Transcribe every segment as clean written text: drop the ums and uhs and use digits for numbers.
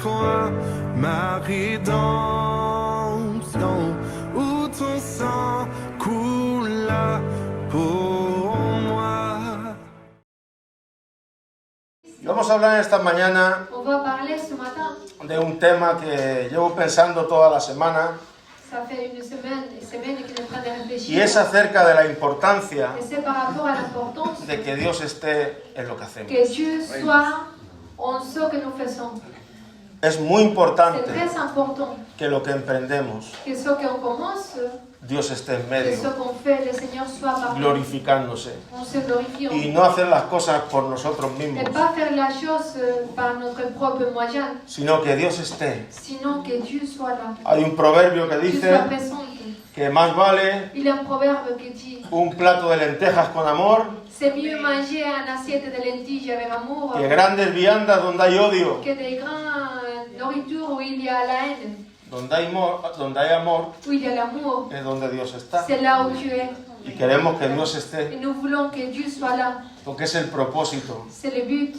croix, ma rédemption, où ton sang coula pour moi. Y vamos a hablar esta mañana On va parler ce matin, de un tema que llevo pensando toda la semana ça fait une semaine que je suis en train de réfléchir. y es acerca de la importancia Et c'est par rapport à l'importance de que Dios esté en lo que hacemos. que Dieu soit en ce que nous faisons. Es muy C'est importante très important que lo que emprendemos, que ce qu'on commence, Dios esté en que ce medio, qu'on fait, le Seigneur soit parmi nous. glorificándose. On se glorifie en Y nous. no hacer las cosas por nosotros Et mismos, pas faire la chose par notre propre moyen, sino que Dios esté. sinon que Dieu soit là. Hay un proverbio que Dieu dice soit présent. que más vale Il y a un proverbe qui dit un plato de lentejas con amor c'est mieux manger un assiette de lentilles avec amour que grandes viandas donde hay odio. que des grains nourriture où il y a la haine, Donde hay amor où il y a l'amour. es donde Dios está. C'est là où Dieu est. Y queremos que Dios Et esté, nous voulons que Dieu soit là. porque es el propósito. C'est le but.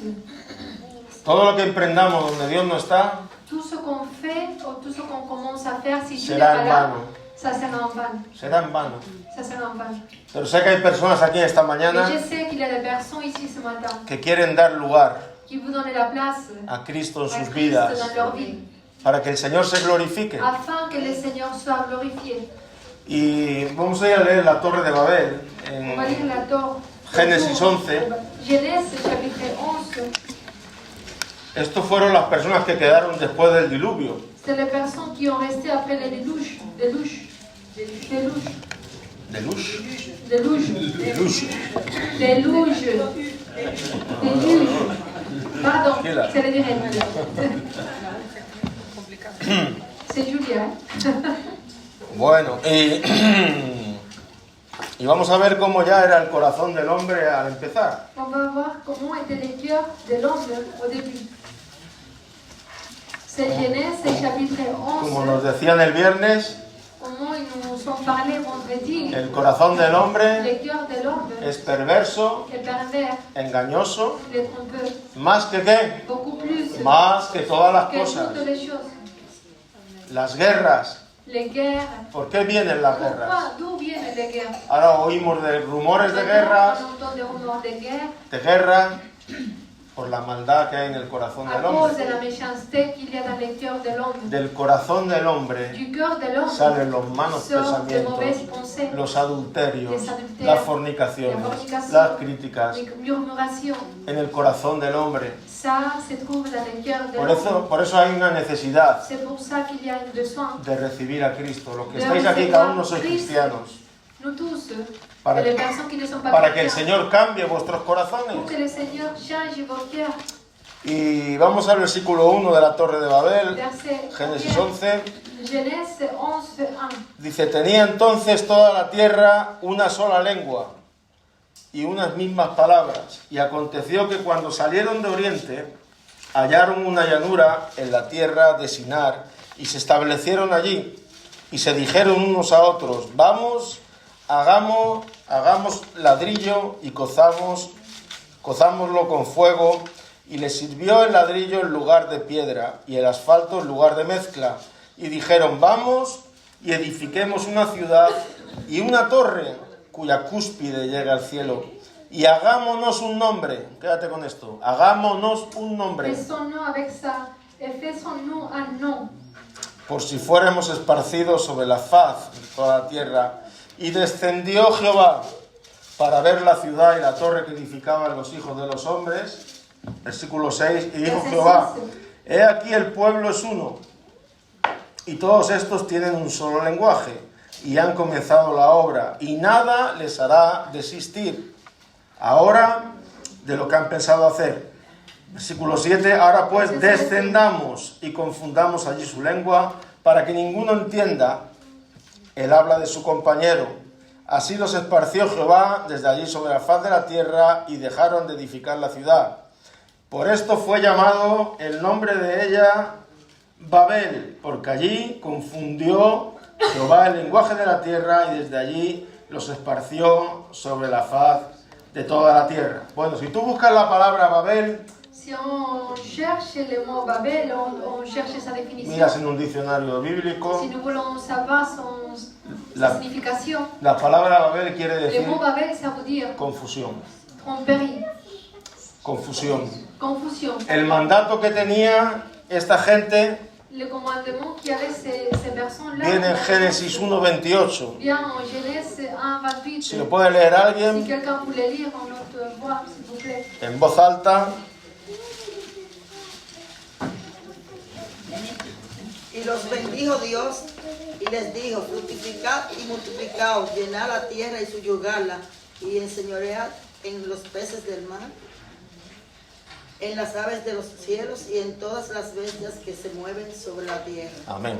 Todo lo que emprendamos donde Dios no está, Tout ce qu'on fait ou tout ce qu'on commence à faire, si Dieu n'est será pas en là, vano. ça sera en vain. Será en vano. Ça sera en vain. Pero sé que hay personas aquí esta Et mañana je sais qu'il y a des personnes ici ce matin que quieren dar lugar qui vous donnent la place a Cristo en à sus Christ vidas dans leur vie, para que el Señor se glorifique. afin que le Seigneur soit glorifié. Y vamos a ir a leer la Torre de Babel On va lire en la Torah. Génesis 11. Genèse chapitre 11. Estos fueron las personas que quedaron después del diluvio. C'est les personnes qui ont resté après les déluges. Déluge. Déluge. Deluge. Déluge. Deluge. Déluge. Déluge. Pardon, Quelle c'est le direct. C'est Julia. Bueno, y vamos a ver cómo ya era el corazón del hombre al empezar. On va voir comment était le cœur de l'homme au début. C'est Genèse chapitre Como 11. nos decían el viernes, Comment ils nous ont parlé vendredi. el corazón del hombre Le cœur de l'homme es perverso, est pervers, engañoso, il est trompeur. más que qué, Beaucoup plus más que todas las que cosas. toutes les choses. Las guerras. Les guerres. ¿Por qué vienen las guerras? Pourquoi? D'où viennent les guerres? Ahora oímos de rumores de guerras, On entend des rumeurs de guerre de guerra, por la maldad que hay en el corazón à del cause de hombre. la méchanceté qu'il y a dans le cœur de l'homme. Del corazón del hombre Du cœur de l'homme salen los malos sortent de mauvaises pensamientos, pensées, los adulterios, Les adulterios, las la fornicaciones, fornicación, las críticas. les murmurations. En el corazón del hombre. Ça se trouve dans le cœur de l'homme. Por eso hay una necesidad C'est pour ça qu'il y a besoin, de recibir a Cristo. Los que de estáis aquí, recevoir cada uno sois Cristo. cristianos. nous tous, Para, et les personnes qui ne sont pas para que el chrétiens, Señor cambie vuestros pour corazones. que le Seigneur change vos cœurs. Y vamos al versículo 1 de la Torre de Babel, Verset Génesis 1, 11. Genèse 11, 1. Dice, tenía entonces toda la tierra una sola lengua y unas mismas palabras. Y aconteció que cuando salieron de oriente, hallaron una llanura en la tierra de Sinar y se establecieron allí. Y se dijeron unos a otros, vamos, hagamos ladrillo y cozámoslo con fuego. Y les sirvió el ladrillo en lugar de piedra y el asfalto en lugar de mezcla. Y dijeron, vamos y edifiquemos una ciudad y una torre cuya cúspide llega al cielo. Y hagámonos un nombre. Quédate con esto. Hagámonos un nombre. Faisons-nous avec ça, et faisons-nous un nom, Por si fuéramos esparcidos sobre la faz de toda la tierra. Y descendió Jehová para ver la ciudad y la torre que edificaban los hijos de los hombres. Versículo 6. Y dijo Jehová, he aquí el pueblo es uno, y todos estos tienen un solo lenguaje, y han comenzado la obra, y nada les hará desistir ahora de lo que han pensado hacer. Versículo 7. Ahora pues descendamos y confundamos allí su lengua, para que ninguno entienda el habla de su compañero. Así los esparció Jehová desde allí sobre la faz de la tierra, y dejaron de edificar la ciudad. Por esto fue llamado el nombre de ella Babel, porque allí confundió Jehová el lenguaje de la tierra, y desde allí los esparció sobre la faz de toda la tierra. Bueno, si tú buscas la palabra Babel, Si on cherche le mot Babel, on cherche sa définition. Miras en un diccionario bíblico, Si nous voulons savoir sa signification, la palabra Babel quiere le decir mot Babel, ça veut dire confusión. tromperie, Confusión. confusion. El mandato que tenía esta gente Le commandement qu'il y avait ces personnes-là, viene en Génesis 1:28. bien en Genèse 1:28. Si lo puede leer Si alguien quelqu'un voulait lire en notre voix, s'il vous plaît. en voz alta. Y los bendijo Dios y les dijo, fructificad y multiplicaos, llenad la tierra y subyugadla, y enseñoread en los peces del mar, en las aves de los cielos y en todas las bestias que se mueven sobre la tierra. Amén.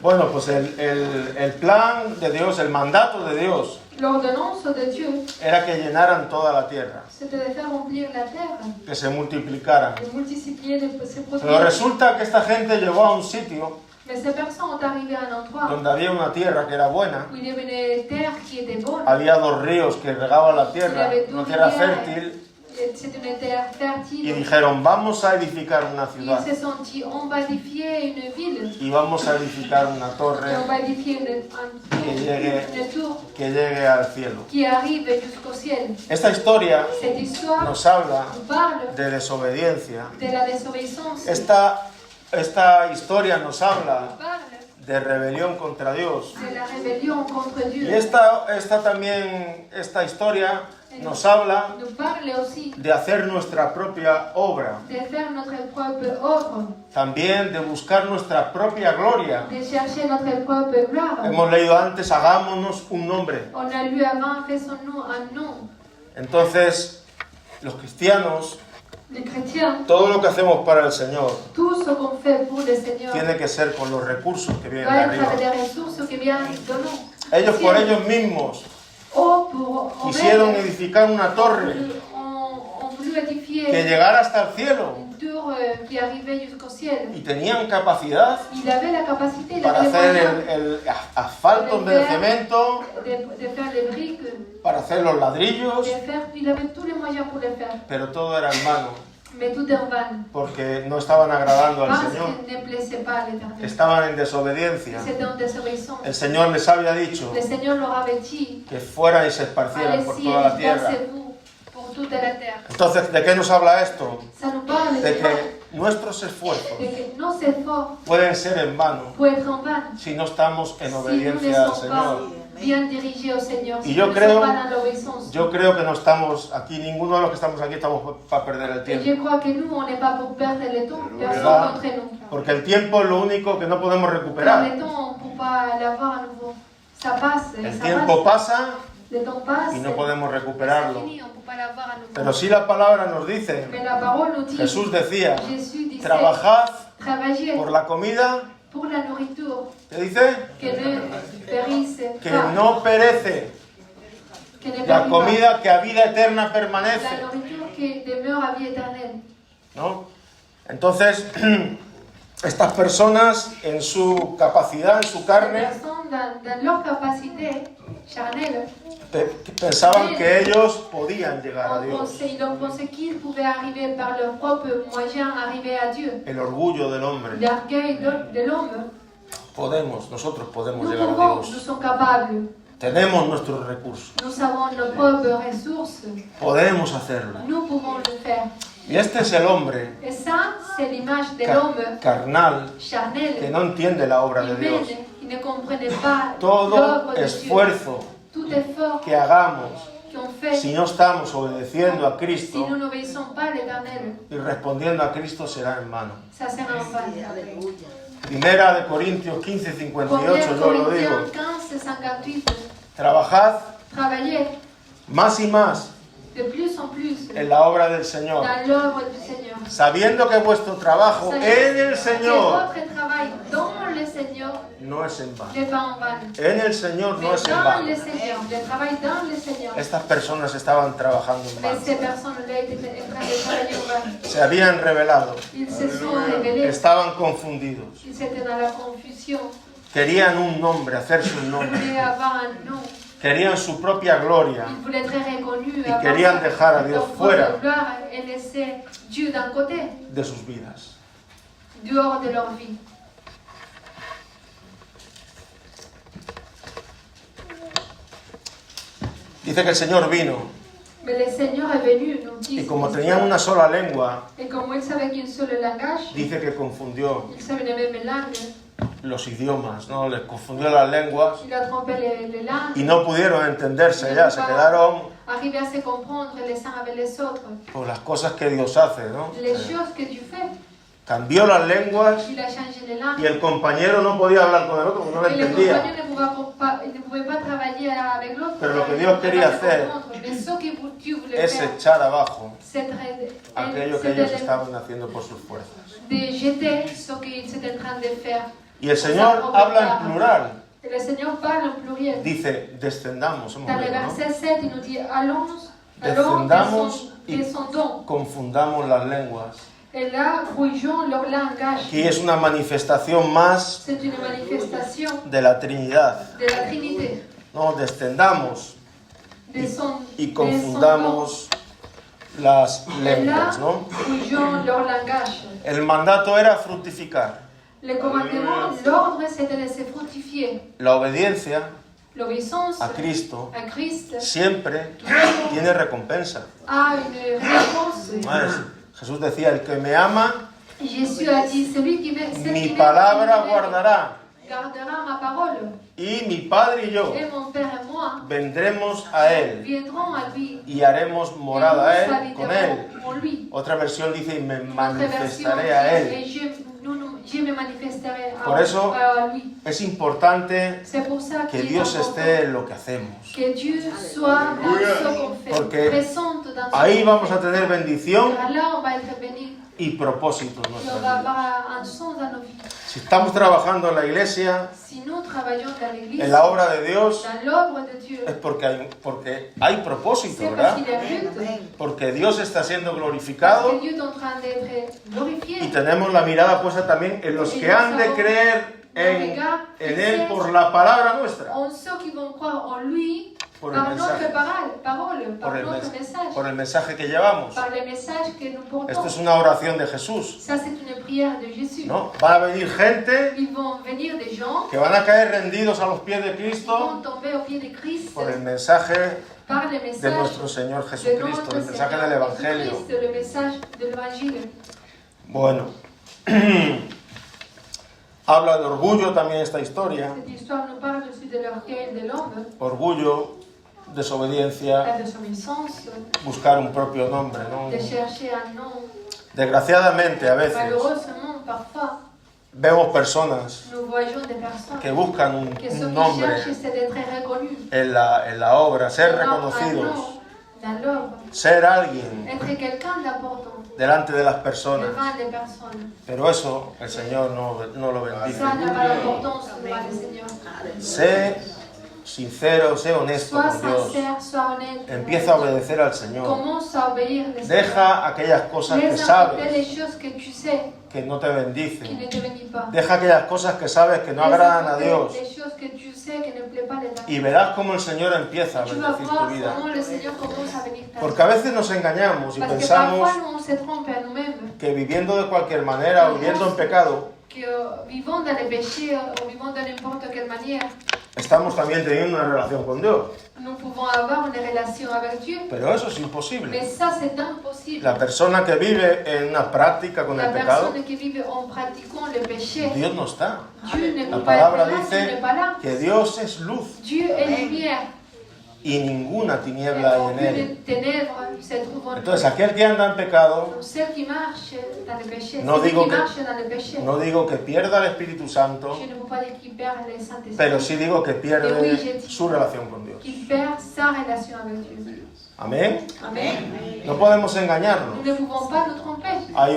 Bueno, pues el plan de Dios, el mandato de Dios, L'ordonnance de Dieu, era que llenaran toda la tierra, c'était de faire remplir la terre, que se multiplicaran. de multiplier, de se Pero produire. resulta que esta gente llegó a un sitio Mais ces personnes sont arrivées à un endroit donde había una tierra que era buena, où il y avait une terre qui était bonne. había 2 ríos que regaban la Il y tierra, avait una 12 tierra rivières, fértil, c'est une terre y fertile. dijeron, vamos a edificar una Ils ciudad se sont dit, on va édifier une ville, y vamos a edificar una et torre on va édifier une tour que llegue al cielo. qui arrive jusqu'au ciel. Esta historia Cette histoire nos habla nous parle de desobediencia. de la désobéissance, Esta historia nos habla parle de rebelión contra Dios. de la rébellion contre Y Dieu. esta historia nos habla Nous parle aussi de hacer nuestra propia obra, de faire notre propre œuvre, también de buscar nuestra propia gloria. de chercher notre propre gloire. Hemos leído antes, hagámonos un nombre. On a lu avant, faisons-nous un nom. Entonces, los cristianos, Les chrétiens, todo lo que hacemos para el Señor tout ce qu'on fait pour le Seigneur tiene que ser con los recursos que vienen de doit être avec arriba. des ressources qui viennent de nous. Ellos por ellos mismos Oh, pour quisieron edificar una torre on voulu édifier que llegara hasta el cielo une tour qui arrivait jusqu'au ciel. y tenían capacidad Il avait la capacité, il para avait les hacer moyens el asfalto en vez de cemento, de faire les briques, para hacer los ladrillos, il avait tous les moyens pour le faire. pero todo era en vano, Mais tout en vain, porque no estaban agradando al parce Señor, qu'il ne plaisait pas à l'Éternel. estaban en desobediencia. C'était en désobéissance. El Señor les había dicho Le Seigneur leur avait dit, que fueran y se esparcieran por allez-y toda la et tierra. dispersez-vous pour toute la terre. Entonces, ¿de qué nos habla esto? Ça nous parle De de quoi? que nuestros esfuerzos De que nos efforts pueden ser en vano peuvent être en vain si no estamos en si nous ne obediencia al sommes pas Señor. bien dirigés au Seigneur, si Y yo nous ne creo- sommes pas dans l'obéissance. Yo creo que no estamos aquí, ninguno de los que estamos aquí estamos para perder el Et tiempo. je crois que nous, on n'est pas pour perdre le temps, personne ¿Verdad? d'entre nous. Porque el tiempo es lo único que no podemos Car recuperar. le temps, on ne peut pas l'avoir à nouveau. Ça passe, El ça tiempo passe. pasa Le temps passe, y no podemos c'est recuperarlo. fini, on ne peut pas l'avoir à nouveau. Pero sí la palabra nos dice, Mais la parole nous dit, Jesús decía, Jésus disait, trabajad travaillez por la comida, pour la nourriture, ¿qué dice? que ne périsse Que pas, no perece. que ne La périsse pas. comida que a vida eterna La permanece. nourriture qui demeure à vie éternelle. ¿No? Entonces, estas personas en su capacidad, en su Les carne, personnes, dans leur capacité charnelle, pensaban que ellos podían llegar a Dios. ils ont pensé qu'ils pouvaient arriver par leurs propres moyens, arriver à Dieu. El orgullo del hombre. L'orgueil de l'homme. Nosotros podemos Nous llegar a pouvons, nous Dios. sommes capables. Tenemos nuestros recursos. Nous avons nos propres ressources. Podemos hacerlo. Nous pouvons le faire. Y este es el hombre Et ça, c'est l'image de l'homme carnal que charnel, no entiende la obra de Dios. humaine, qui ne comprenait pas Todo l'œuvre de Dieu. esfuerzo Tout effort que hagamos, qu'on fait, si no estamos obedeciendo a si Cristo nous n'obéissons pas à l'Éternel, y respondiendo a Cristo, será en vano. ça sera en vain. Aleluya. Primera de Corintios 15, 58, yo lo digo. Corinthiens 15, 58. Trabajad Travaillez más y más de plus en plus en la obra del Señor, dans l'œuvre du Seigneur. sabiendo que vuestro trabajo en el Que Señor votre travail dans le Seigneur no es en vano. n'est pas en vain. En el Señor no Mais es en dans vano. le Seigneur, le travail dans le Seigneur. Estas personas estaban trabajando en Mais vano. ces personnes-là étaient en train de travailler en vain. Se habían revelado, Ils se sont révélés. estaban confundidos. Ils étaient dans la confusion. Querían un nombre, hacerse un Ils nombre. voulaient avoir un nom. querían su propia gloria Ils voulaient être reconnus, y querían dejar a Dios leur propre fuera gloire et laisser Dieu d'un côté, de sus vidas. dehors de leur vie. Dice que el Señor vino Mais le Seigneur est venu, nous dit. y como tenían una sola lengua, Et comme il savait qu'une seule langage, dice que confundió il savait la même langue, los idiomas, ¿no? Les confundió las lenguas il a trompé les langues, y no pudieron entenderse ya, se quedaron arrivé à se comprendre les uns avec les autres. por las cosas que Dios hace, ¿no? Les choses que Dieu fait, Cambió las lenguas il a changé les y langues. el compañero no podía hablar con el otro porque no Et le le entendía. compagnon ne pouvait pas travailler avec l'autre. Pero lo que parce Dios qu'il ne quería pouvait pas hacer se comprendre. Mais ce que Dieu voulait Es faire, echar abajo c'est aquello que ellos estaban haciendo por sus fuerzas. de jeter ce qu'ils étaient en train de faire. Y el Señor habla en plural. Et le Seigneur parle en pluriel. Dice, descendamos, hemos Dans le leído, ¿no? verset 7, il nous dit allons, Descendamos y descendons. confundamos las lenguas. Et là, brouillons leur langage. Aquí es una manifestación más C'est une manifestation de la Trinidad. de la Trinité. No, descendamos Descendons. y confundamos las Et là, lenguas, ¿no? brouillons leur langage. El mandato era fructificar. Le commandement, l'ordre, c'était de se fructifier. La obediencia L'obéissance a Cristo à Christ siempre tiene recompensa. a une réponse. Jesús decía, el que me ama, Jésus a dit, celui qui m'aime, mi palabra guardará. gardera ma parole. Y mi Padre y yo Et mon Père et moi vendremos a Él viendrons à lui. y haremos morada a Et Él nous con Él. habiterons en lui. Otra versión dice, y me Notre version manifestaré a dit, Él. et je me manifesterai Por eso à lui. es importante C'est pour ça que qu'il est Dios important esté en lo que hacemos. que Dieu soit dans ce qu'on fait, Porque présente dans ce ahí qu'on vamos fait. a tener bendición Car là, on va être béni y propósitos en et on nuestras va vidas. avoir un sens dans nos vies. Si estamos trabajando en la iglesia, Si nous travaillons dans l'Église, en la obra de Dios, dans l'œuvre de Dieu, es porque hay propósito, c'est ¿verdad? parce qu'il y a but, Porque Dios está siendo parce glorificado que Dieu est en train d'être y glorifié. tenemos la mirada puesta también en los que han de creer en Él por la palabra nuestra, En ceux qui vont croire en lui, por el par notre mensaje, parole, par notre message, por el mensaje que llevamos. par les messages que nous portons. Esto es una oración de Jesús, Ça, c'est une prière de Jésus. ¿no? Va a venir gente Ils vont venir des gens que van a caer rendidos a los pies de qui vont Cristo tomber au pied de Christ por el mensaje par les de messages nuestro Señor de Jesucristo, notre el mensaje del Seigneur Evangelio. Jésus-Christ, le message de l'Évangile. Bueno, habla de orgullo también esta historia, Cette histoire nous parle aussi de l'orgueil de l'homme, orgullo, desobediencia, la désobéissance, buscar un propio nombre, ¿no? de chercher un nom. Desgraciadamente a veces Malheureusement, parfois, vemos personas nous voyons des personnes que buscan que ce un qu'ils nombre cherchent, c'est d'être reconnus. en la obra, ser Un reconocidos, nom dans l'œuvre, ser alguien être quelqu'un d'important delante de las personas. devant les personnes. Pero eso el Señor no lo bendice. Ça n'a pas d'importance devant le Seigneur. Sé sincero, sé honesto Sois con Dios. sincère, sois honnête. Empieza a obedecer al Señor. Commence à obéir le Seigneur. Deja aquellas cosas que Laisse sabes importer les choses que tu sais que no te qui bendicen. ne te bénissent pas. Deja aquellas cosas que sabes que no Laisse agradan a importer Dios. les choses que tu sais qui ne plaisent pas à l'État. Y verás cómo el Señor empieza a Tu vas bendecir tu voir vida. comment le Seigneur commence à bénir ta vie. Porque a veces nos engañamos y Parce que pensamos parfois nous on se trompe à nous-mêmes, que viviendo de cualquier manera o viviendo en pecado, que vivons dans les péchés ou vivons de n'importe quelle manière, estamos también teniendo una relación con Dios. nous pouvons avoir une relation avec Dieu. Pero eso es Mais imposible. ça, c'est impossible. La persona que vive en una práctica con La el pecado, personne qui vit en pratiquant le péché, Dios no está. Dieu ne La peut pas être palabra là, Dieu dice n'est pas là. que Dios es luz Dieu est lumière. y ninguna Et tiniebla hay en aucune él. ténèbres se trouve en Entonces, aquel que anda en pecado, nous. Ceux qui marchent dans le péché, No celui digo qui que- marche dans le péché, no digo que pierda el Espíritu Santo, je ne peux pas dire qu'il perd le Saint-Esprit, pero sí digo que pierde su relación con Dios. qu'il perd sa relation avec Dieu. Amén. Amen. No podemos Nous engañarnos. ne pouvons pas nous tromper. Hay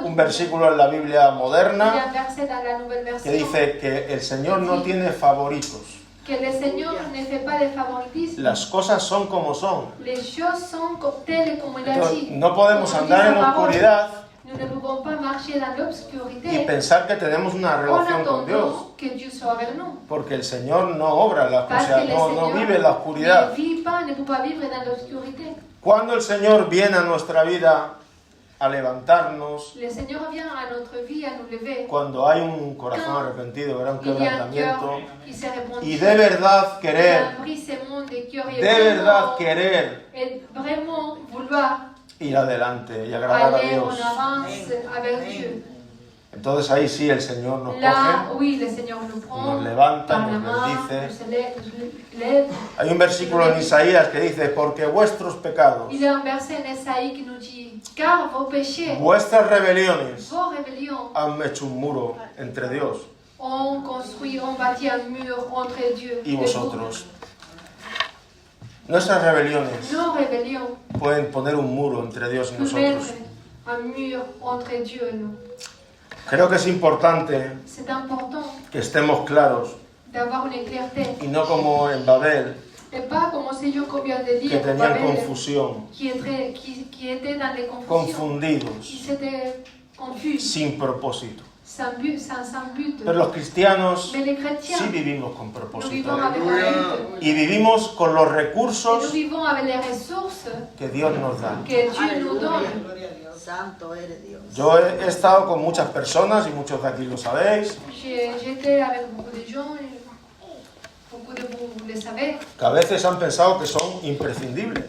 un versículo en la Biblia Il y a moderna un verset dans la nouvelle version que dice que el Señor no tiene favoritos. que le Seigneur ne fait pas de favoritisme. Las cosas son como son. Les choses sont telles comme il a Entonces, dit. no podemos Como andar dice en la parole. oscuridad Nous ne pouvons pas marcher dans y l'obscurité pensar que tenemos una en relación con Dios, attendant que Dieu soit avec nous. porque el Señor no obra en la Parce que oscuridad, le no Seigneur vive en la oscuridad. ne vit pas, ne peut pas vivre dans l'obscurité. Cuando el Señor viene a nuestra vida a levantarnos, Le Seigneur vient à notre vie à nous lever. cuando hay un corazón arrepentido, ¿verdad? Un Il y a un cœur quebrantamiento, qui s'est répandu. y de verdad querer, Un brisement de cœur et de verdad querer et vraiment vouloir ir adelante y agradar a aller en Dios. avance avec Dieu. Entonces ahí sí el Señor nos Là, coge. oui, le Seigneur nous prend Nos levanta, par la nos main, bendice. nous lève. Hay un versículo en Isaías que dice, porque vuestros pecados, Il y a un verset en Esaïe qui nous dit, car vos péchés, vuestras rebeliones vos rébellions han hecho un muro entre Dios ont construit, ont bâti un mur entre Dieu y et vous. vosotros. Nuestras rebeliones Nos rébellions pueden poner un muro entre Dios y peuvent mettre nosotros. un mur entre Dieu et nous. Creo que es importante C'est important que estemos claros d'avoir une clarté. y no como en Babel, Et pas comme Seigneur qu'on vient de que dire, tenían Babel, confusión, qui était dans les confusions, qui confundidos, s'était confus, sin propósito. sans but. Pero los cristianos Mais les chrétiens, sí vivimos con nous propósito vivons avec un but. y vivimos con los Et nous recursos vivons avec les ressources que Dios nos da. que Dieu nous donne. Santo eres Dios. Yo he estado con muchas personas y muchos de aquí lo sabéis, J'étais avec beaucoup de gens, et beaucoup de vous le savez, que a veces han pensado que son imprescindibles.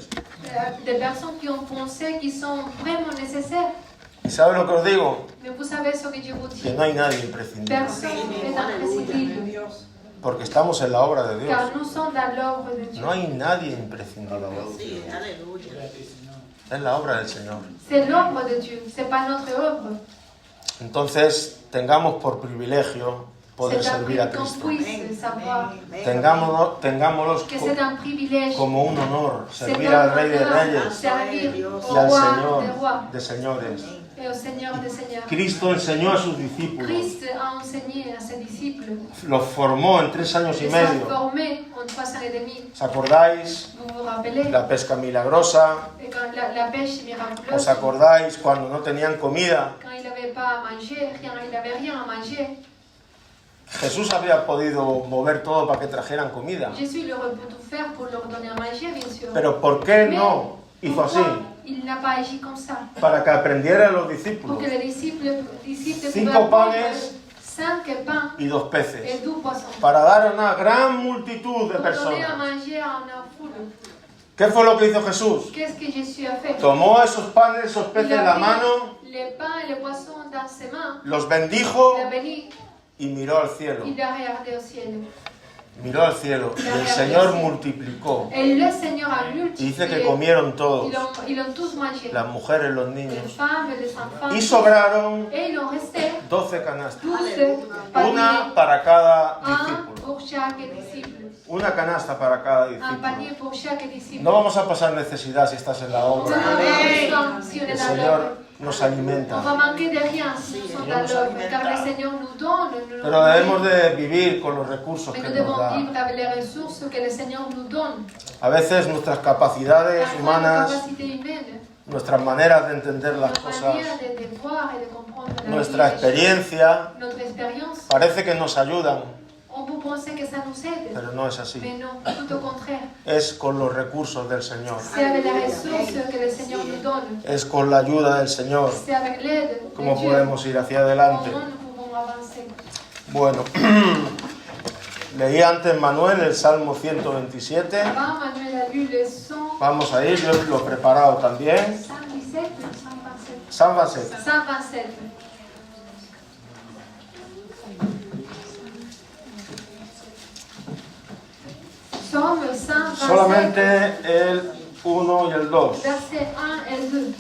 des personnes qui ont pensé qu'ils sont vraiment nécessaires. ¿Y sabes lo que os digo? Mais vous savez ce que je vous Que dis, no hay nadie imprescindible, personne n'est imprescindible, porque estamos en la obra de Dios. car nous sommes dans l'œuvre de Dieu. No hay nadie imprescindible, Sí, aleluya. es la obra del Señor. C'est l'œuvre de Dieu, c'est pas notre œuvre. Entonces, tengamos por privilegio poder C'est un servir a privilège qu'on Cristo. puisse savoir Tengámoslo que c'est un privilège. como un honor, C'est servir un al Rey de honneur Reyes servir y au al roi Señor des rois de señores. et au Seigneur des seigneurs. Cristo enseñó a sus discípulos, Christ a enseigné à ses disciples. los formó en 3 años y Ils sont medio. formés en 3 ans et demi. ¿Os acordáis? Vous vous rappelez La pesca milagrosa. et quand la pêche miraculeuse, ¿Os acordáis cuando no tenían comida? quand il n'avait pas à manger, il n'avait rien à manger. Jesús había podido mover todo para que trajeran comida. Jésus il aurait pu tout faire pour leur donner à manger, bien sûr. Pero ¿por qué Mais no hizo así? pourquoi il n'a pas agi comme ça? Para que aprendieran los Pour discípulos. que les disciples 5 pouvaient panes 5 pains y 2 et peces. 2 poissons. Para dar a una gran multitud de Pour donner à personas. manger à une foule. ¿Qué fue lo que hizo Jesús? Qu'est-ce que Jésus a fait? Tomó esos panes, esos peces Il en la a mano, pris les pains et les poissons dans ses mains. los bendijo Il a béni. y miró al cielo. Il a regardé au ciel. Miró al cielo y el Señor multiplicó. Et le Seigneur a Y dice multiplié. que comieron todos, Ils ont tous mangé. las mujeres, los Les niños. femmes, les enfants. Y sobraron Et il en restait 12 canastas. 12 Una paniers. para cada Un discípulo. pour chaque disciple. Una canasta para cada Un discípulo. panier pour chaque disciple. No vamos a pasar necesidad si estás en la On va obra. manquer si on est El dans l'œuvre. Señor nos On alimenta. va manquer de rien si nous sommes dans l'œuvre, car le Seigneur nous donne. Pero debemos de vivir con los recursos Mais que nous nos devons da. vivre avec les ressources que le Seigneur nous donne. A veces nuestras capacidades Parfois, nos humanas, capacités humaines, nuestras maneras de entender las notre cosas, manière de voir et de comprendre la nuestra vie, experiencia, notre expérience, parece que nos ayudan, on peut penser que ça nous aide. pero no es así. Mais non, tout au contraire. Es con los recursos del Señor, C'est avec les ressources que le Seigneur nous donne. es con la ayuda del Señor C'est avec l'aide de cómo Dieu podemos ir hacia adelante. comment nous pouvons avancer. Bueno, leí antes Manuel el Salmo 127. Avant, Manuel a lu le 100, Vamos a ir, yo lo he preparado también. 117 ou 127. 127. 127. Psaume 127, Solamente el 1 y el 2. verset 1 et 2.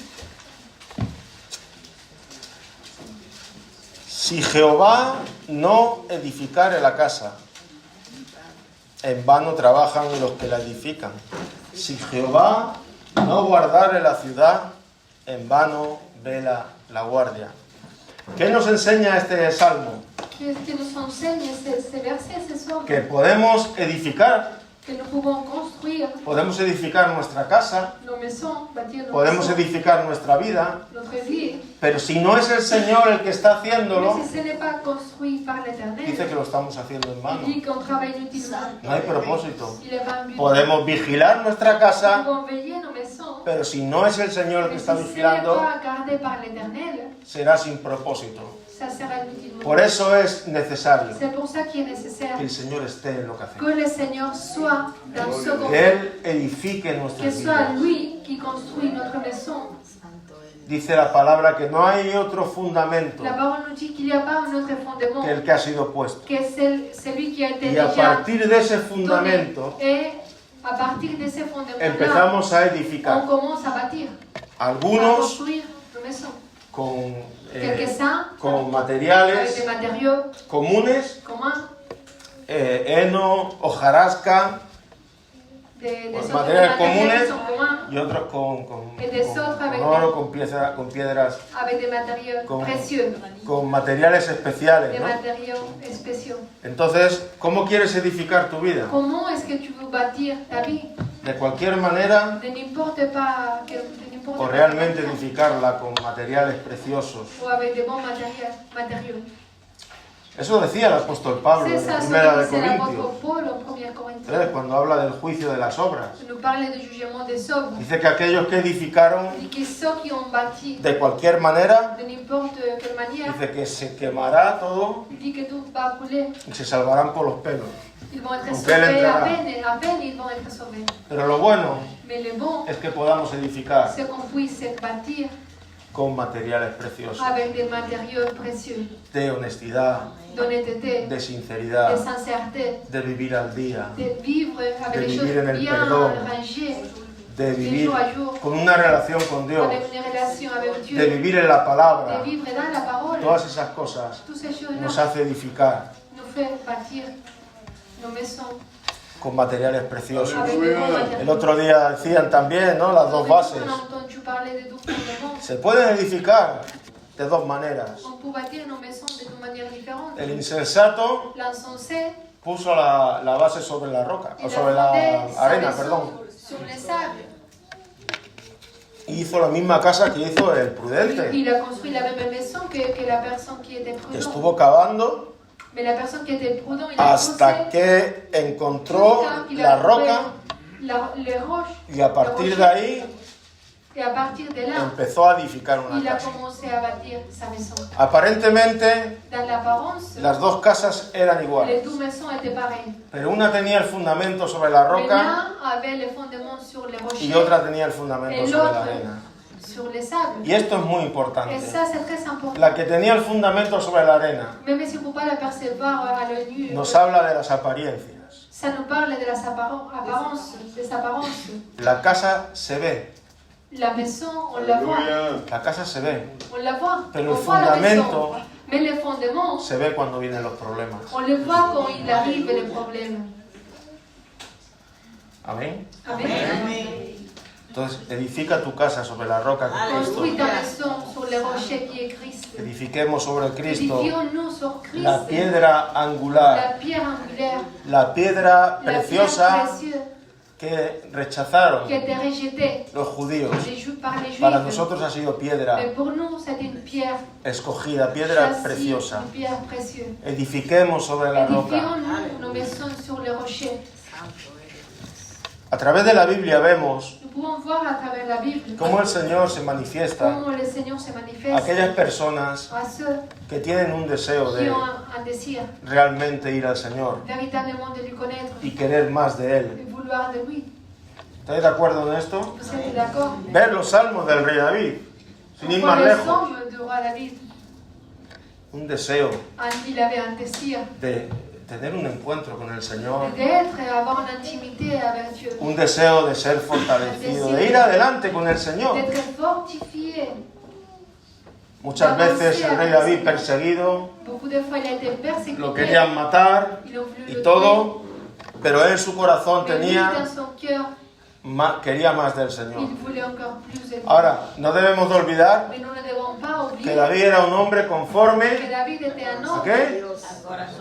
Si Jehová no edificare la casa, en vano trabajan los que la edifican. Si Jehová no guardare la ciudad, en vano vela la guardia. ¿Qué nos enseña este salmo? Qu'est-ce que nous enseigne ce verset ce soir? Que podemos edificar que nous pouvons construire podemos edificar nuestra casa, nos maisons, bâtir nos podemos maisons, edificar nuestra vida, notre vie. pero si no es el Señor el que está Mais haciéndolo, si ce n'est pas construit par dice l'Éternel, que lo estamos haciendo en vano. il dit qu'on travaille inutilement. No hay propósito. Il est pas un but. Podemos vigilar nuestra Nous casa, pouvons veiller nos maisons. pero si no es el Señor el que Mais está si ce n'est vigilando, pas gardé par l'Éternel, será sin propósito. ça sera inutilement. Por eso es necesario C'est pour ça qu'il est nécessaire que el Señor esté en lo que que hacemos. le Seigneur soit dans ce qu'on Que fait. Él edifique Que nuestras soit vidas. lui qui construit notre maison. Santo eres. Dice la palabra que no hay otro fundamento La parole nous dit qu'il n'y a pas un autre fondement que el que ha sido puesto. que celui qui a été Y a déjà partir de ese donné. fundamento Et à partir de ces fondements-là, empezamos a on edificar. commence à bâtir, à Algunos construire nos maisons. con, Quelques-uns con avec materiales des matériaux comunes, communs, heno, hojarasca, des Pues autres materiales matériaux comunes. qui sont communs, y otros Et des autres avec oro, con piedras, avec des matériaux Con- précieux, con materiales especiales, des ¿no? matériaux spéciaux. Entonces, ¿cómo quieres edificar tu vida? Comment est-ce que tu veux bâtir ta vie? De cualquier manera, De n'importe pas, de n'importe o quelle realmente manière, edificarla con materiales preciosos. ou avec des bons matériaux. Eso decía el apóstol Pablo C'est en ça, la ce primera que de disait l'apôtre Corintios, Paul en 1 Corinthiens. cuando habla del juicio de las obras. Il nous parlait du jugement des œuvres. Dice que aquellos que edificaron Il dit que ceux qui ont bâti de cualquier manera, de n'importe quelle manière, dice que se quemará todo il dit que tout va brûler. y se salvarán por los pelos. Ils vont être Donc, elle sauvés entrera. à peine ils vont être sauvés. Pero lo bueno Mais le bon, es que podamos edificar c'est qu'on puisse bâtir con materiales preciosos, avec des matériaux précieux, de honestidad, d'honnêteté, de de sinceridad, sincérité, de vivir al día, de vivre avec De les vivir en choses el bien perdón. rangées, de vivir jour à jour, con una relación con Dios, avec une relation avec Dieu, de vivir en la palabra. de vivre dans la parole. Todas esas cosas Toutes ces choses-là nos hace edificar nous fait bâtir nos maisons con materiales preciosos. avec des bons matériaux. El otro día decían también, ¿no? Las dos bases. On a entendu parler de deux fondements. Se pueden edificar de dos maneras. On peut bâtir nos maisons de deux manières différentes. El insensato L'insensé, puso la base sobre la roca, o il sobre a la fondé sa arena, maison perdón. sur les sables. Y hizo la misma casa que hizo el prudente, Il a construit la même maison que la personne qui était que prudente. estuvo cavando Mais la personne qui était prudente, il a hasta que encontró jusqu'à qu'il la a trouvé roca les roches. y a partir de ahí Et à partir de là, empezó a edificar una il a casa. commencé à bâtir sa maison. Aparentemente Dans l'apparence, las dos casas eran les iguales, deux maisons étaient pareilles. pero una tenía el fundamento sobre la Mais roca l'un avait les fondements sur les rochers y otra tenía el fundamento et sobre la l'autre arena. sur les sables. Y esto es muy Et importante. ça, c'est très important. La que tenía el fundamento sobre la arena Même si on ne peut pas l'apercevoir à l'œil nu, nos habla de las apariencias. ça nous parle de la apparence, des apparences. La casa se ve, La maison, on la voit. la casa se ve, On la voit. Pero On el voit la maison. fundamento Mais les fondements, se ve cuando vienen los problemas. on les voit quand il arrive les problèmes. Amén. Amen. Entonces, edifica tu casa sobre la roca que es Construis Cristo. ta maison sur les rochers qui est Christ. Edifiquemos sobre Cristo Édifions-nous sur Christ. la piedra angular, La pierre angulaire. la piedra La pierre preciosa précieuse que rechazaron qui a été rejetée los judíos. par les Juifs. Para nosotros ha sido piedra Mais pour nous, c'est une pierre escogida, piedra choisie, preciosa. une pierre précieuse. Edifiquemos sobre la roca. Édifions-nous nos maisons sur les rochers. A través de la Biblia vemos Nous pouvons voir à travers la Bible cómo el Señor se manifiesta comment le Seigneur se a manifeste aquellas personas à ceux que tienen un deseo qui de ont un désir realmente ir al Señor véritablement de lui connaître y querer más de Él. et vouloir de lui. ¿Estáis de acuerdo en esto? Vous êtes d'accord? Ver los salmos del rey David, sin ir On más voit les lejos. hommes du roi David. Un deseo Il avait un désir de tener un encuentro con el Señor, d'être et avoir une intimité avec Dieu. un deseo de ser fortalecido, de ir adelante con el Señor. D'être fortifié. Muchas veces el rey David perseguido, Beaucoup de fois, il a été persécuté. lo querían matar Ils ont voulu y le todo, pero él en su corazón tuer. Mais lui, tenía dans son cœur, quería más del Señor. il voulait encore plus de lui. Ahora, no debemos de olvidar Mais nous ne devons pas pas que oublier David era un hombre que conforme David était un homme ¿a de qué? Dios.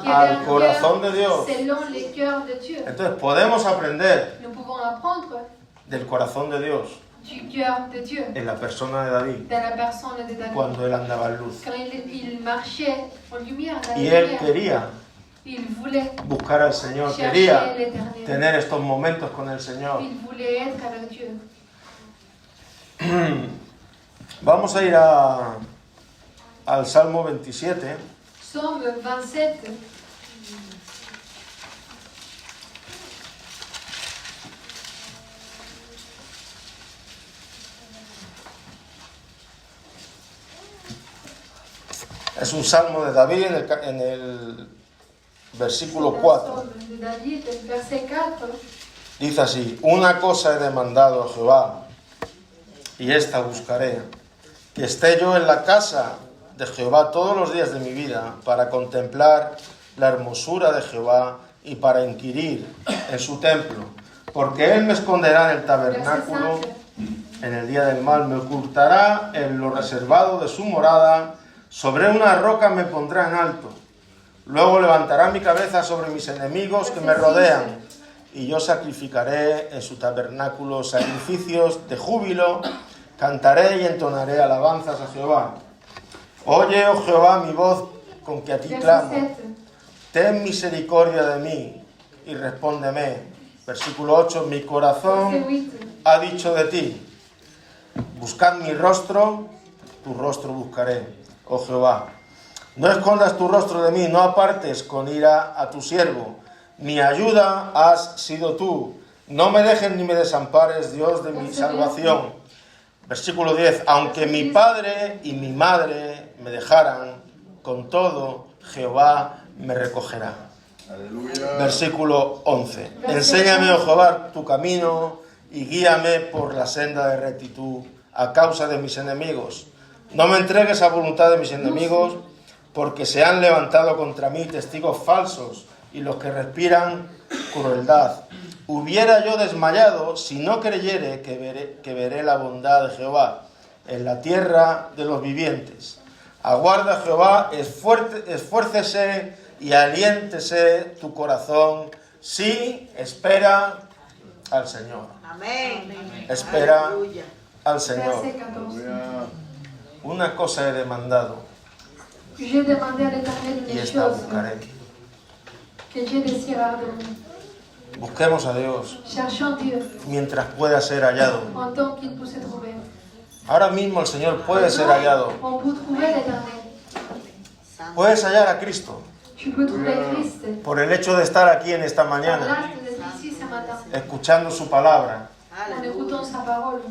qui avait Al un corazón de cœur Dios. selon les cœurs de Dieu. Entonces podemos aprender Nous pouvons apprendre del corazón de Dios du cœur de Dieu en la persona de David dans la personne de David. cuando él andaba en luz. Quand il marchait en lumière, dans la Y él lumière, quería il voulait buscar al Señor, chercher quería l'éternel. tener estos momentos con el Señor. Il voulait être avec Dieu. Vamos a ir al Salmo 27. Psaume 27. Es un salmo de David en el versículo C'est un 4. psaume de David, verset 4. Dice así: una cosa he demandado a Jehová, y esta buscaré, que esté yo en la casa de Jehová todos los días de mi vida, para contemplar la hermosura de Jehová y para inquirir en su templo. Porque él me esconderá en el Verset tabernáculo, 5. en el día del mal me ocultará en lo reservado de su morada, sobre una roca me pondrá en alto. Luego levantará mi cabeza sobre mis enemigos que me rodean, y yo sacrificaré en su tabernáculo sacrificios de júbilo, cantaré y entonaré alabanzas a Jehová. Oye, oh Jehová, mi voz con que a ti Verset clamo. 7. Ten misericordia de mí y respóndeme. Versículo 8, mi Verset corazón 8. ha dicho de ti, buscad mi rostro, tu rostro buscaré, oh Jehová. No escondas tu rostro de mí, no apartes con ira a tu siervo. Mi ayuda has sido tú. No me dejes ni me desampares, Dios de mi salvación. Versículo 10, aunque mi padre y mi madre me dejaran, con todo Jehová me recogerá. Versículo 11, enséñame, oh Jehová, tu camino y guíame por la senda de rectitud a causa de mis enemigos. No me entregues a voluntad de mis enemigos, porque se han levantado contra mí testigos falsos y los que respiran crueldad. Hubiera yo desmayado si no creyere que veré la bondad de Jehová en la tierra de los vivientes. Aguarda, Jehová, esfuércese y aliéntese tu corazón. Sí, espera al Señor. Amén. Espera Aleluya. al Señor. Verset 14. Una cosa he demandado J'ai demandé à l'Éternel y une esta chose buscaré. que j'ai désiré de nous. Busquemos a Dios Cherchons Dieu mientras pueda ser hallado. en tant qu'il peut se trouver. Ahora mismo el Señor puede ser hallado. On peut trouver l'Éternel. Puedes hallar a Cristo Tu peux trouver Christ. por el hecho de estar aquí en esta Par mañana, l'acte d'être ici ce matin, escuchando su palabra. en écoutant sa parole.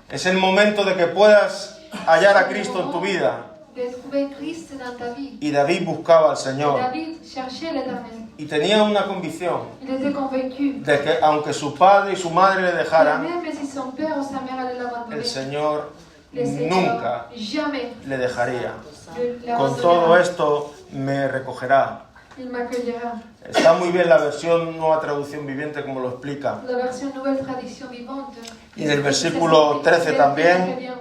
Es el momento de que puedas hallar a Cristo en tu vida. De trouver Christ dans ta vie. Y David buscaba al Señor David cherchait l'Éternel. y tenía una convicción Il était convaincu de que aunque su padre y su madre le que dejaran, même si son père ou sa mère allait l'abandonner, el Señor le Seigneur nunca jamais le dejaría. le Con todo abandonnera. esto me recogerá. Il m'accueillera. Está muy bien la versión Nueva Traducción Viviente como lo explica. La versión Nouvelle Traduction Vivante. Y en el versículo 13 también,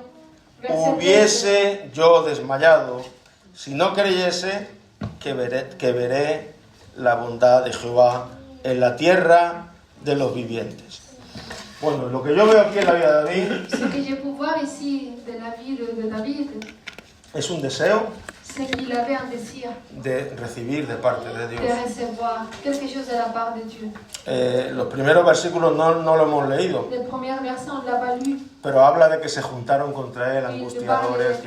hubiese yo desmayado si no creyese que veré la bondad de Jehová en la tierra de los vivientes. Bueno, lo que yo veo aquí en la vida de David Ce que j'ai pu voir ici de la vie de David, es un deseo c'est qu'il avait un désir de recibir de parte de de Dios. recevoir quelque chose de la part de Dieu. Los primeros versículos no lo hemos leído, Les premières versets, on ne l'a pas lu. pero habla de que se juntaron contra él Il parle angustiadores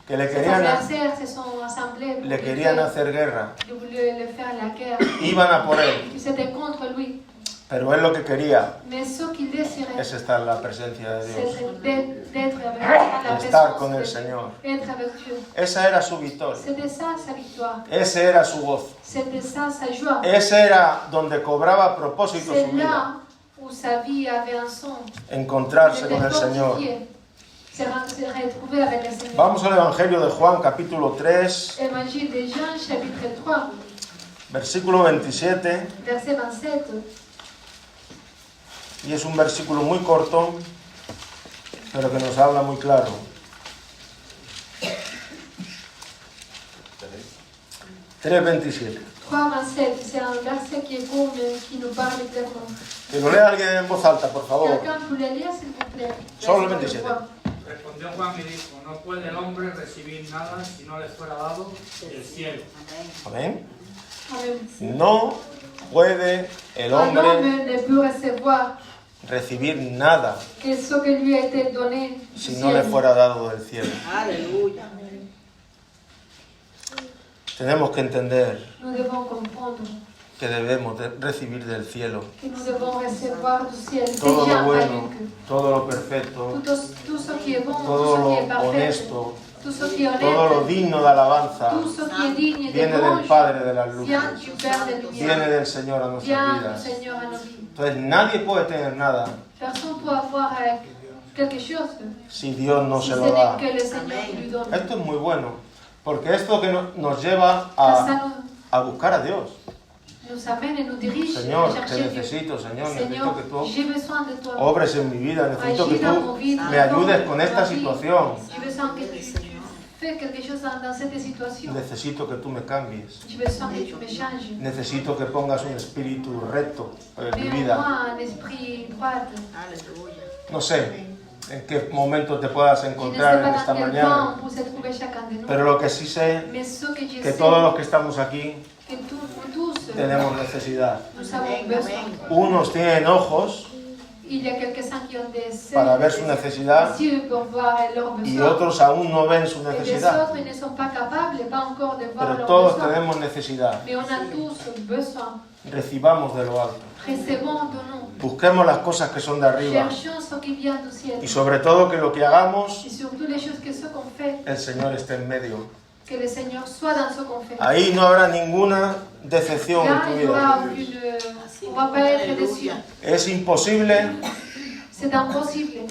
que le ces querían, adversaires se sont assemblés pour le lui querían faire- hacer guerra, de vouloir le faire la guerre. iban a por él, Ils étaient contre lui. pero él lo que quería Mais ce qu'il désirait, es estar en la presencia de Dios, c'était d'être avec la estar présence con de el Dieu, Señor. être avec Dieu. Esa era su victoria, C'était ça sa victoire. ese era su gozo, C'était ça sa joie. ese era donde cobraba propósito C'est su vida, là où sa vie avait un sens. encontrarse Il con était el Señor. fortifié. Se retrouver avec le Seigneur. Vamos al Evangelio de Juan, capítulo 3, Évangile de Jean, chapitre 3, versículo 27, verset 27. y es un versículo muy corto, pero que nos habla muy claro. 3:27. 3,27, c'est un verset qui est court mais qui nous parle clairement. Que lo lea alguien en voz alta, por favor. Quelqu'un peut le lire, s'il vous plaît? Solo le Verset 27. 3. Respondió Juan y dijo, no puede el hombre recibir nada si no le fuera dado del cielo. Amén. Amen. No puede el Un hombre homme ne peut recevoir recibir nada que ce que lui a été donné du si no le ciel. fuera dado del cielo. Aleluya. Tenemos que entender Nous devons comprendre que debemos de recibir del cielo que nous devons recevoir du ciel todo déjà lo bueno, avec todo lo perfecto, tout ce qui est bon, todo tout ce qui est lo parfait, honesto, tout ce qui est todo lo honnête, digno de alabanza tout ce qui est digne de viene del louange Padre de las luces, vient du Père des viene lumières, del Señor a nuestras vient du vidas. Seigneur à nos vies. Entonces nadie puede tener nada Personne ne peut avoir quelque chose si Dios no si se ce lo da. n'est que le Seigneur qui lui donne. Esto es muy bueno, porque esto que nos lleva Ça a buscar a Dios. nous amène et nous dirige Señor, à te chercher Dieu. necesito, Señor, necesito Seigneur, que tú j'ai besoin de toi. obres en mi vida, necesito que Agis dans tú mon vie, me ayudes con esta dans ma vie. situación, J'ai besoin que tu fais quelque chose dans cette situation. necesito que tú me cambies, J'ai besoin que tu me changes. necesito que pongas un espíritu recto en mi Mets en vida. moi un esprit droit. Aleluya. No sé en qué momento te puedas Je ne sais encontrar en pas esta dans quel mañana, temps vous êtes trouvés chacun de nous. pero lo que sí sé Mais ce que je que sais, todos los que estamos aquí que nous tous, tenemos necesidad. nous avons besoin. Unos tienen ojos Il y a quelques-uns qui ont des para ver su necesidad yeux pour voir leurs y besoins. otros aún no ven su Et les necesidad, autres ne sont pas capables, pas encore de voir pero leurs todos besoins. tenemos necesidad. Mais on a tous besoin. Recibamos de lo alto. Recevons de nous. Busquemos las cosas que son de arriba Cherchons ce qui vient du ciel. y sobre todo que lo que hagamos, Et surtout les choses que ce qu'on fait, el Señor esté en medio. que le Seigneur soit dans ce qu'on fait. Ahí no habrá ninguna decepción en Là, tu il y aura vida. aucune... On ne va pas être déçus. Es imposible C'est impossible.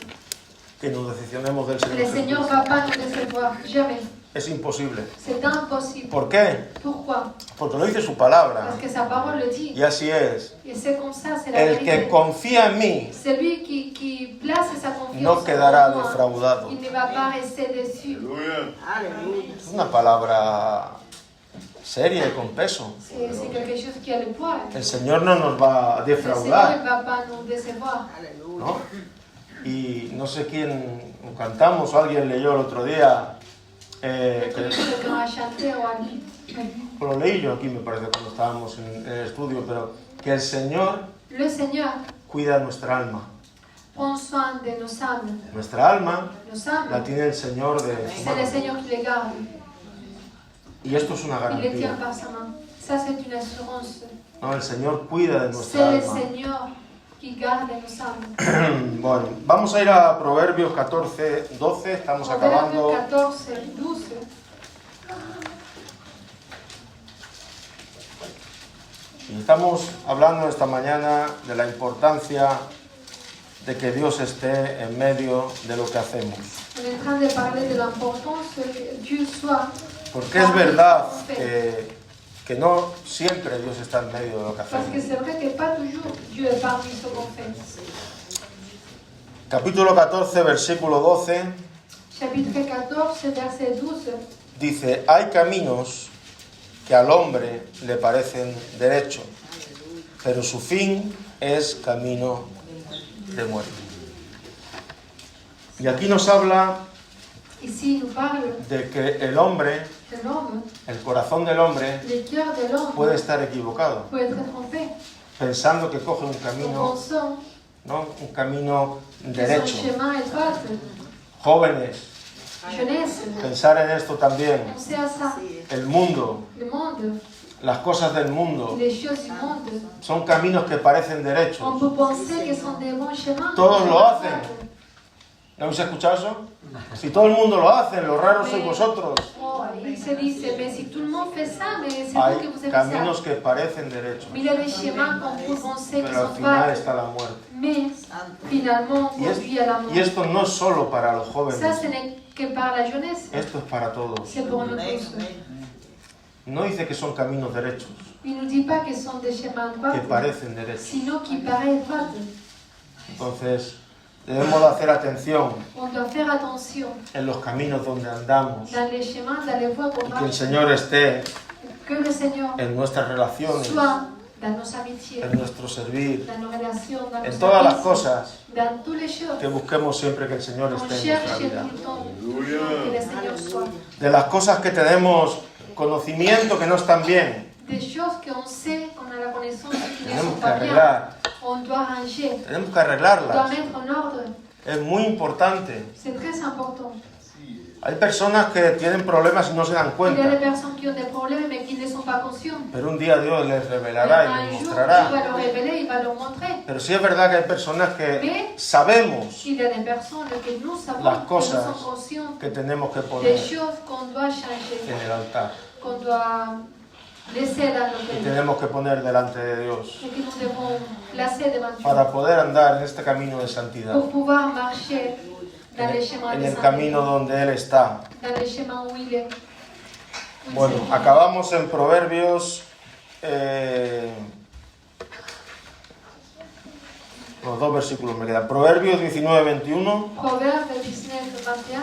que nos decepcionemos del Le Señor Seigneur ne Jesús. va pas nous décevoir. Jamais. Es imposible. C'est impossible. ¿Por qué? Pourquoi? Porque lo dice su palabra. Parce que sa parole le dit. Y así es. Et c'est comme ça, c'est la El que vérité. confía en mí Celui qui place sa confiance no quedará en moi, defraudado. il ne va pas rester déçu. Aleluya. Es una palabra seria y con peso. C'est quelque chose qui a le poids. El Señor no nos va a Le Seigneur ne defraudar, va pas nous décevoir. Aleluya. ¿no? Y no sé quién cantamos o alguien leyó el otro día, Quelqu'un a chanté ou a dit. lo leí yo aquí me parece cuando estábamos en el estudio, pero que el Señor Le Seigneur cuida nuestra alma. prend soin de nos âmes. Nuestra alma Nos la âmes, tiene el Señor de su c'est le mano. Seigneur qui les garde. Y esto es una Il les tient garantía. par sa main. Ça, c'est une assurance. ¿No? El Señor cuida de C'est nuestra le alma. Seigneur qui garde nos âmes. Bueno, vamos a ir a Proverbios 14, 12, estamos Proverbe acabando. 14, 12. Y estamos hablando esta mañana de la importancia de que Dios esté en medio de lo que hacemos. On est en train de parler de l'importance que Dieu soit. Porque es verdad que no siempre Dios está en medio de lo que Parce que hacemos. c'est vrai que pas toujours Dieu est parmi ce qu'on fait. Capítulo 14, versículo 12, Chapitre 14, verset 12. dice, hay caminos que al hombre le parecen derecho, pero su fin es camino de muerte. Y aquí nos habla Ici, il nous parle de que el hombre, de l'homme. el corazón del hombre, Le cœur de l'homme puede estar equivocado, peut être trompé pensando que coge un en camino, pensant ¿no? Un camino que derecho. son chemin est droit. Jóvenes, Jeunesse, pensar en esto también. pensez à ça. El mundo, Le monde, las cosas del mundo, les choses du monde. son caminos que parecen On derechos. peut penser que sont des bons chemins. Todos lo hacen. ¿No habéis escuchado eso? Si todo el mundo lo hace, lo raro sois vosotros. Oh, il se dit, mais si tout le monde fait ça, mais c'est vous que Hay vous avez caminos ça. que parecen derechos, Mais il y a des chemins qu'on peut penser qui pero al sont final pas. está la muerte. Mais finalement, Y, conduit à la mort. y esto no es solo para los Ça, jóvenes, ce n'est que par la jeunesse. esto es para todos. C'est pour nous Amén, tous. amén. No dice que son caminos derechos, Il ne nous dit pas que ce sont des chemins droits, que parecen derechos. sinon qui paraissent droits. Entonces, debemos de hacer atención On doit faire attention en los caminos donde andamos dans les chemins, dans les voies qu'on y que el marche. Señor esté Que le Seigneur en nuestras relaciones, soit dans nos amitiés, en nuestro servir, dans nos relations, dans en nos todas las services, cosas, dans toutes les choses. que busquemos siempre que el Señor On esté en cherche nuestra vida. tout le temps que le Seigneur soit. De las cosas que tenemos conocimiento que no están bien, Des choses qu'on sait, qu'on a la connaissance qui ne tenemos sont que pas bien, arreglar, on doit ranger, tenemos que on doit arreglarlas. mettre en ordre. Es muy importante. C'est très important. Hay personas que tienen problemas y no se dan Il y a des cuenta, personnes qui ont des problèmes mais qui ne sont pas conscientes. pero un día Dios les revelará y Un les jour, Dieu mostrará. va leur révéler, il va leur montrer. Pero sí es verdad que hay personas que sabemos Il y a des personnes que nous savons, las que nous cosas sommes conscients que tenemos que des poner choses qu'on doit changer, en el altar, qu'on doit laisser dans que l'autel tenemos que poner delante de Dios et que nous devons placer devant Dieu para poder andar en este camino de santidad, pour pouvoir marcher dans les chemins en de el sainteté, camino donde Él está. dans les chemins où il est. où il Bueno, se trouve. acabamos en Proverbios, los dos versículos me quedan. Proverbios 19-21. Proverbe 19-21.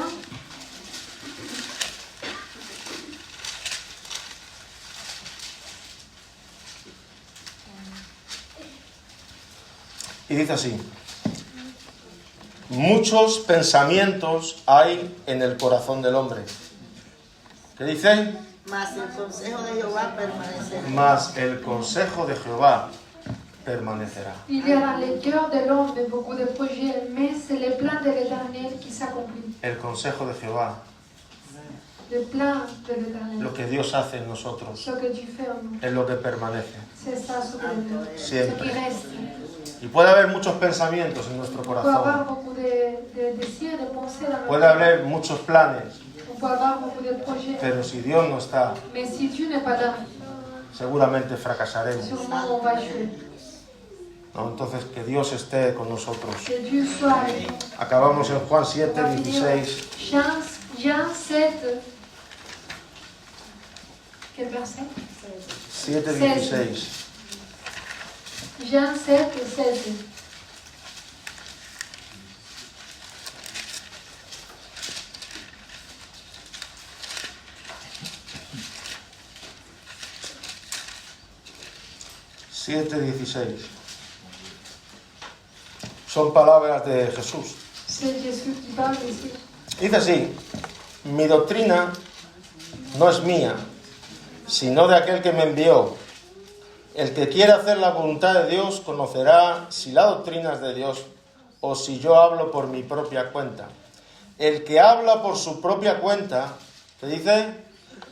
Y dice así: muchos pensamientos hay en el corazón del hombre. ¿Qué dice? Mas el consejo de Jehová permanecerá. Mas el consejo de Jehová permanecerá. Il y a dans les cœurs de l'homme beaucoup de projets, mais c'est le plan de l'Éternel qui s'accomplit. El consejo de Jehová, Le plan de l'Éternel. lo que Dios hace en nosotros, Ce que Dieu fait en nous, es lo que permanece. c'est ça ce que nous. Ce Siempre. qui reste. Y puede haber muchos pensamientos en nuestro On peut avoir corazón. beaucoup de désirs, de pensées dans Puede notre cœur. haber muchos planes, On peut avoir beaucoup de projets. pero si Dios no está, Mais si Dieu n'est pas là, seguramente fracasaremos. sûrement on va échouer. ¿No? Entonces, que Dios esté con nosotros. Que Dieu soit avec nous. Acabamos en Juan On 7, va finir 16. Jean 7. Quel verset? 7, 16. Jean 7, 16. Son palabras de Jesús. C'est Jésus qui parle ici. Dice así: mi doctrina no es mía, sino de aquel que me envió. El que quiera hacer la voluntad de Dios conocerá si la doctrina es de Dios o si yo hablo por mi propia cuenta. El que habla por su propia cuenta, ¿qué dice?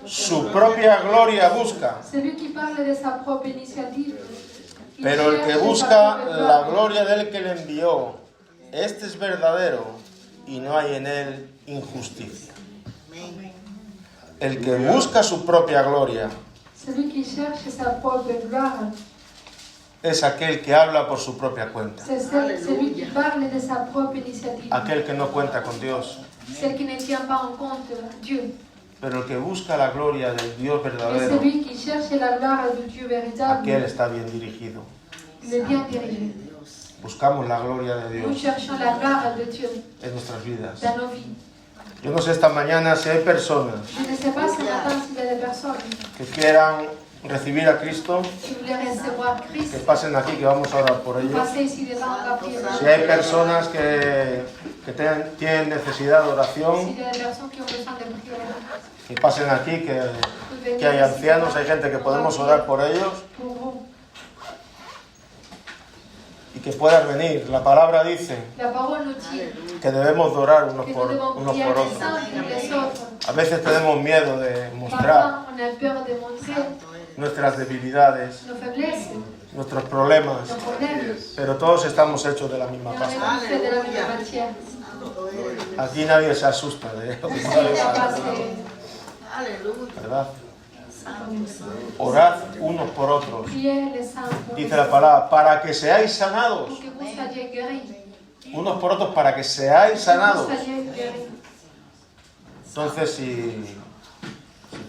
Su propia gloria busca. Celui qui parle de sa propre initiative. Il Pero el cherche que sa busca propre la gloire. gloria del que le envió, este es verdadero y no hay en él injusticia. El que busca su propia gloria Celui qui cherche sa propre gloire, es aquel que habla por su propia cuenta. c'est celui qui parle de sa propre initiative. Aquel que no cuenta con Dios. Celle qui ne tient pas en compte Dieu. Pero el que busca la gloria del Dios Et verdadero, celui qui cherche la gloire de Dieu véritable, aquel está bien dirigido. il est bien dirigé. Buscamos la gloria de Nous Dios cherchons la gloire de Dieu en nuestras vidas. dans nos vies. Yo no sé esta mañana si hay personas Je ne sais pas ce matin s'il y a des personnes que quieran recibir a Cristo, qui voulaient recevoir que Christ. pasen aquí, que vamos a orar por ellos. Passez ici devant, on va prier. Si hay personas que tienen necesidad de oración, S'il y a des personnes qui ont besoin de prière, que pasen aquí, que hay ancianos, hay gente que podemos orar por ellos pour vous. y que puedan venir. La palabra dice La parole nous dit que debemos de orar unos que por, nous devons unos prier por les otros. uns pour les autres. A veces tenemos miedo de mostrar Parfois, on a peur de montrer nuestras debilidades, nos faiblesses, nuestros problemas, nos problèmes. pero todos estamos hechos de la misma Et on pasta. est tous faits de la même matière. Aquí nadie se asusta de lo que Ici, puede il n'y a pas pasar, de... Aleluya. ¿verdad? Orad unos por otros. Priez les uns pour les Dice la autres, palabra, para que seáis sanados. pour que vous soyez guéris. Unos por otros para que seáis Que vous sanados. soyez guéris. Entonces, si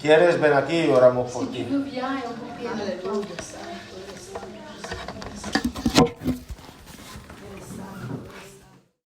quieres, ven aquí y oramos por Si tu ti. veux, viens et on peut prier pour toi. Aleluya. Santo eres.